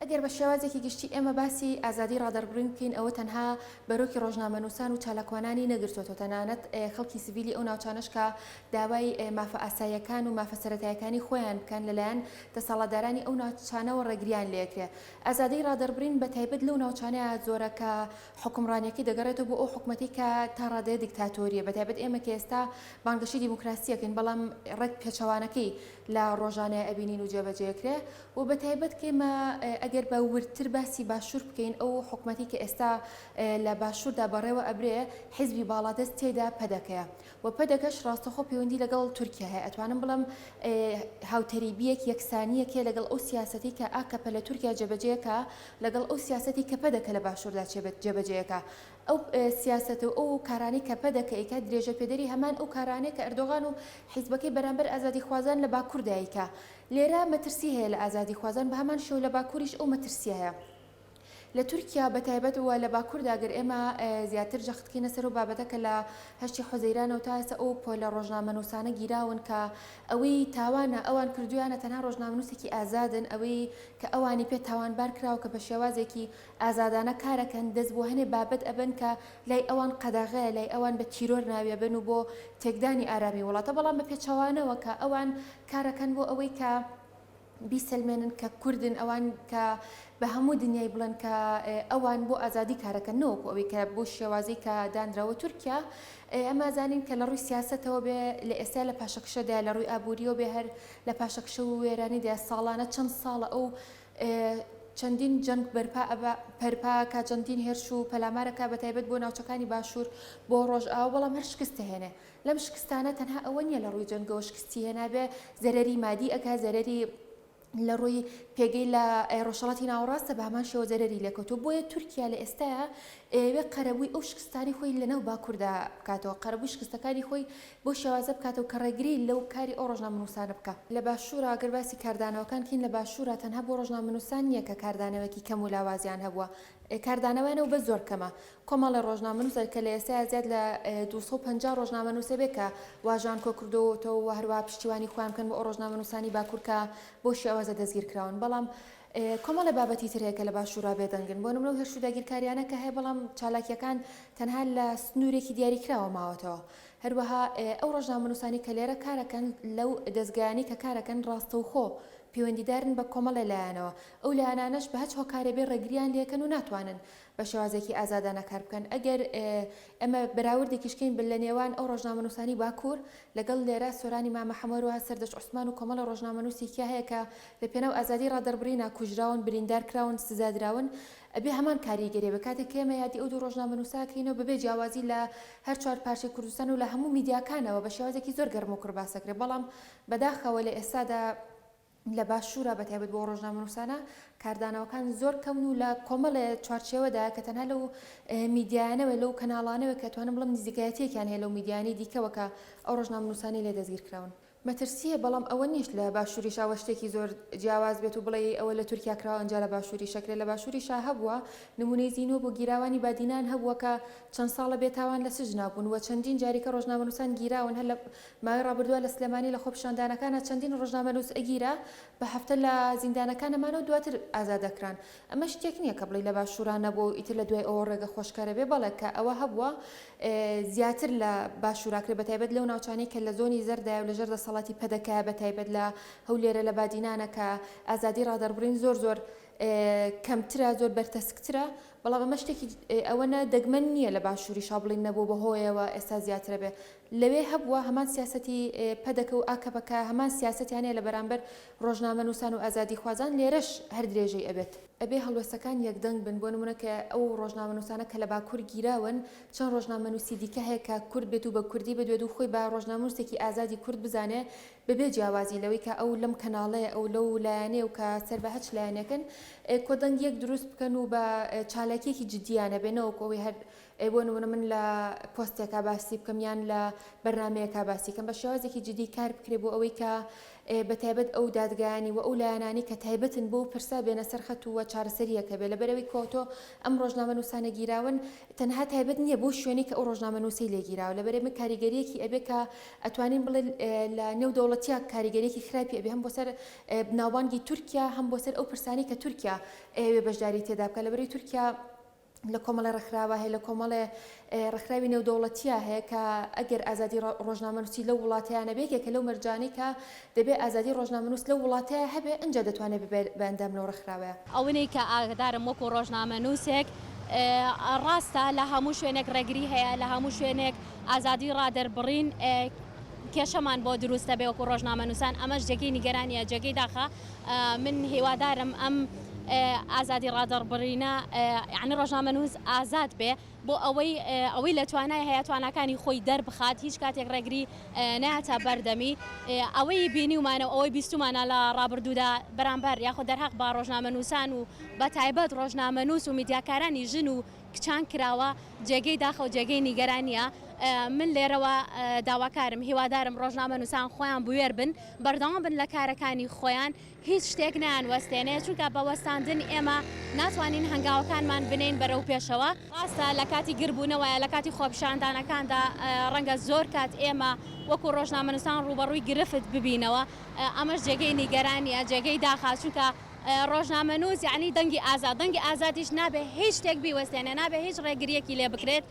ئەگەر بە شێوازێکی گشتی ئێمە باسی ئازادی ڕادەربڕین بکەین ئەوە تەنها بەرۆکی ڕۆژنامەنووسان و چالاکوانانی نەگرتوۆتەوە تەنانەت خەڵکی سیڤیلی ئەو ناوچانش کە داوای مافە ئاساییەکان و مافە سەرەتاییەکانی خۆیان بکەن لەلایەن دەسەڵاتدارانی ئەو ناوچانەوە ڕێگریان لێکرێ. ئازادی ڕادەربڕین بە تایبەت لەو ناوچانەیە زۆرە کە حکومڕانیەکەی دەگەڕێتەوە بۆ ئەو حکوومەتی کە تا ڕادەیە دیکتاتۆریە، بە تایبەت ئێمە کە ئێستا بانگەشی دیموکراسیەکەین بەڵام ڕێک پێچەوانەکەی لە ڕۆژانەیە ئەبینین و جێبەجێکرێ و بە تایبەت کێمە ئەگەر بە ورتر باسی باشوور بکەین ئەو حکوومەتی کە ئێستا لە باشووردا بەڕێوە ئەبرێ حیزبی باڵادەست تێدا پەدەکەیە و پەدەکەش ڕاستەخۆ پەیوەندی لەگەڵ تورکیا هەیە. ئەتوانم بڵم هاوتەریبیەک یەکسانیەکێ لەگەڵ ئەو سیاسەتی کە ئاکەپە لە تورکیا جێبەجێیەکە لەگەڵ ئەو سیاسەتی کە پەدەکە لە باشووردا جێبەجێیەکە. ئەو سیاست و ئەو کارانی کە پەدەکە ئیکە درێژە پێدەری هەمان ئەو کارانەیە کە ئەردۆغان و حیزبەکەی بەرامبەر ئازادی خوازان لە باکووردایکە. لێرە مەترسی هەیە لە ئازادی خوازان بە هەمان شێو لە باکووریش ئەو مەترسی هەیە. لە تورکیا بە تایبەت وە لە باکوورداگەر ئێمە زیاتر جەختکەینە سەر و بابەتەکە لە هەشتی حوزەیرانەوە تا ئێستا ئەو پۆلە ڕۆژنامەنووسانە گیراون کە ئەوەی تاوانە ئەوان کردویانە تەنها ڕۆژنامەنووسێکی ئازادن، ئەوەی کە ئەوانی پێ تاوانبار کراوە کە بە شێوازێکی ئازادانە کارەکەن دەست بۆ هەنێ بابەت ئەبن کە لای ئەوان قەداغەیە، لای ئەوان بە تیرۆر ناوێ بن و بۆ تێکدانی ئارامی وڵاتە، بەڵام بە پێچەوانەوە کە ئەوان کارەکەن بۆ ئەوەی کە بیسەلمێنن کە کوردن، ئەوان کە بە هەموو دنیای بڵن کە ئەوان بۆ ئازادی کارەکەن نەوەکو ئەوەی کە بۆ شێوازی کە دانراوە تورکیا. ئەمە زانین کە لە ڕووی سیاسەتەوە بێ لە ئێستا لە پاشەکشەدا لە ڕووی ئابووریەوە بێ هەر لە پاشەکشە و وێرانیدا ساڵانە چەند ساڵە ئەو چەندین جەنگ پەرپا کا چەندین هێرش و پەلامارەکە بە تایبەت بۆ ناوچەکانی باشوور بۆ ڕۆژئاوا، بەڵام هەر شکستە هێنێ. لەم شکستانە تەنها ئەوە نیە لە ڕووی جەنگەوە شکستی هێنابێ زەرەری مادی ئەکا، زەرەری لە ڕووی پێگەی لە ڕۆژهەڵاتی ناوەڕاستە بە هەمان شێوە زەرەری لێکەوتوە. بۆیە تورکیا لە ئێستاە ئێوێ قەرەبووی ئەو شکستانی خۆی لەنەو باکووردا بکاتەوە، قەرەبووی شکستەکانی خۆی بۆ شێوازە بکاتەوە کە ڕێگری لەو کاری ئەو ڕۆژنامەنووسانە بکە. لە باشوورە ئەگەر باسی کاردانەوەکان کین لە باشوورە تەنها بۆ ڕۆژنامەنووسان نییە کە کاردانەوەکی کەم و لاوازیان هەبووە، کاردانەوەیانەوە بە زۆر کەمە. کۆمەڵە ڕۆژنامەنووسە کە لە ئێستا زیاد لە 250 ڕۆژنامەنووسە بێ کە واژان کۆ کردەوەتەوە و هەروە پشتیوانی خۆیان بکەن بۆ ئەو ڕۆژنامەنووسانی باکوور کە بۆ شێوازە دەستگیر کراون. بەڵام کۆمەڵە بابەتی ترەیە کە لە باشوورا بێدەنگن بۆ نمونە هێرش و داگیرکاریانە کە هەیە، بەڵام چالاکیەکان تەنها لە سنوورێکی دیاریکراوە ماوەتەوە. هەروەها ئەو ڕۆژنامەنووسانی کە لێرە کارەکەن لەو دەستگایانی کە کارەکەن ڕاستەوخۆ پەیوەندیدارن بە کۆمەڵە لایەنەوە، ئەو لایەنانەش بە هەچ هۆکارێ بێ ڕێگریان لێکەن و ناتوانن بە شێوازێکی ئازادانە کار بکەن. ئەگەر ئەمە بەراوردێکیشکەین لە نێوان ئەو ڕۆژنامەنووسانی باکوور لەگەڵ لێرە سۆرانی مامەحەمەدوە سەردەش عوسمان و کۆمەڵە ڕۆژنامەنووسێکیا هەیە کە لە پێناو ئازادی ڕادەربڕینە کوژراون، بریندار کراون، سزادراون، ئەبێ هەمان کاریگەری بە کاتێک ئێمە یادی ئەو دوو ڕۆژنامەنووساکەینەوە بەبێ جیاوازی لە هەر چوار پارچەی کوردستان و لە هەموو میدیاکانەوە بە شێوازێکی زۆر گەرم و کوڕباسەکرێ. بەڵام بەداخەوە لە ئێستادا لە باشوورە بە تایبەت بۆ ڕۆژنامەنووسانە کاردانەوەکان زۆر کەون و لە کۆمەڵە چوارچێوەدا کە تەنها لەو میدیانەوە لەو کەناڵانەوە کە توانم بڵم نزیکایەتێکیان هەیە لەو میدیانی دیکەوە کە ئەو ڕۆژنامەنووسانی لێ دەستگیر کراون. مەترسیە، بەڵام ئەوە نیش لە باشووریش ئەوە شتێکی زۆر جیاواز بێت و بڵێ ئەوە لە تورکیا کراوە ئەنجا لە باشووری شەکرێ. لە باشووریشا هەبووە نمونەی زینۆ بۆ گیراوانی بادینان هەبووە کە چەند ساڵە بێتاوان لە سژنا بوون و چەندین جاریکە ڕۆژنامەنووسان گیراون. هەر لە ماوەی ڕابردووە لە سلێمانی لە خۆپیشاندانەکانە چەندین ڕۆژنامەنووس ئەگیرا بە هەفتە لە زیندانەکانەمانەوە دواتر ئازادەکران. ئەمە شتێک نییە کە بڵێ لە باشوورانە بۆ ئیتر لە دوای ئەوە ڕێگە خۆشکارە بێ، بەڵێ کە ئەوە هەبووە زیاتر لە باشووراکرێ بە تایبەت لەو ناوچانەی کە لە زۆنی زەردای و لەژێر دەسەڵاتی پەدەکە بە تایبەت لە هەولێرە لە بادینانە کە ئازادی ڕادەربڕین زۆر کەمترە، زۆر بەرتەسکترە. بەڵام ئەمە شتێکی ئەوەنە دەگمەن نییە لە باشووری شابڵین نەبوو بەهۆیەوە ئێستا زیاترە بێ. لەوێ هەبووە هەمان سیاسەتی پەدەکە و ئاکەپەکە هەمان سیاسەتیانەیە لە بەرامبەر ڕۆژنامەنووسان و ئازادی خوازان لێرەش هەر درێژەی ئەبێت. ئەبێ هەڵوێستەکان یەکدەنگ بن بۆ نمونە کە ئەو ڕۆژنامەنووسانە کە لە باکوور گیراون چەند ڕۆژنامەنووسی دیکە هەیە کە کورد بێت و بە کوردی بدوێت و خۆی بە ڕۆژنامەنووسێکی ئازادی کورد بزانێ بەبێ جیاوازی لەوەی کە ئەو لەم کەناڵەیە ئەو لەو لایەنەیە و کە سەر بە هەچ لایەنەکەن کۆدەنگ یەک دروست بکەن و بە چالاکیەکی جدیانە بێنەوە کۆی هەر بۆ نمونە من لە پۆستێکا باسی بکەم یان لە بەرنمەیەکا باسی کەم بە شێوازێکی جدی کار بکرێ بۆ ئەوەی کە بەتایبەت ئەو دادگایانی و ئەو لایەنانی کە تایبەتن بۆ پرسا بێنە سەرخەت و چارەسەریەکە بێ لەبەرەوەی کۆتۆ ئەم ڕۆژنامە نووسانە گیراون تەنها تایبەت نییە بۆ شوێنی کە ئەو ڕۆژنامە نووسی لێگیراوە لەبەرەوەی کاریگەریەکی ئەبێ کە ئەتوانین بڵێ لە نێو دەوڵەتیە کاریگەریەکی خراپی ئەبێ هەم بۆ سەر ناوبانگی تورکیا هەم بۆ سەر ئەو پرسانی کە تورکیا ئەوێ بەشداری تێدا بکە لەبەرەوەی تورکیا لە کۆمەڵە ڕێکخراوە هەیە لە کۆمەڵێ ڕێکخراوی نێودەوڵەتیە هەیە کە ئەگەر ئازادی ڕۆژنامەنووسی لەو وڵاتیانە بێکێکە لەو مەرجانی کە دەبێت ئازادی ڕۆژنامەنووس لەو وڵاتەیە هەبێ ئەنجا دەتوانێت بەندام لەو ڕێکخراوەیە ئەوەی کە ئاگدارم وەکو ڕۆژنامەنووسێک ڕاستە لە هەموو شوێنێک ڕێگری هەیە لە هەموو شوێنێک ئازادی ڕادەربڕین کێشەمان بۆ دروستە بێ وەکو ڕۆژنامەنووسان ئەمەش جێگەی نیگەرانیە جێگەی داخە من هیوادارم ئەم ئازادی ڕادەربڕینە یعنی ڕۆژنامەنووس ئازاد بێ بۆ ئەوەی لە توانای هەیە توانەکانی خۆی دەربخات هیچ کاتێک ڕێگری نایاتە بەردەمی ئەوەی بینیومانە ئەوەی بیستمانە لە ڕابردوودا بەرامبەر یاخۆ دەرهەق با ڕۆژنامەنووسان و بە تایبەت ڕۆژنامەنووس و میدیاکارانی ژن و کچان کراوە جێگەی داخە و جێگەی نیگەرانیە من لێرەوە داواکارم هیوادارم ڕۆژنامەنووسان خۆیان بوێر بن بەردەوام بن لە کارەکانی خۆیان هیچ شتێک نیان وەستێنێ چونکە بە وەستاندن ئێمە ناتوانین هەنگاوەکانمان بنین بەرەو پێشەوە ڕاستە لە کاتی گربوونەوەیە لە کاتی خۆپیشاندانەکاندا ڕەنگە زۆر کات ئێمە وەکو ڕۆژنامەنووسان ڕوبەڕووی گرفت ببینەوە ئەمەش جێگەی نیگەرانیە جێگەی داخا چونکە ڕۆژنامەنووس یعنی دەنگی ئازادیش نابێ هیچ شتێک بیوەستێنێ نابێ هیچ ڕێگریەکی لێ بکرێت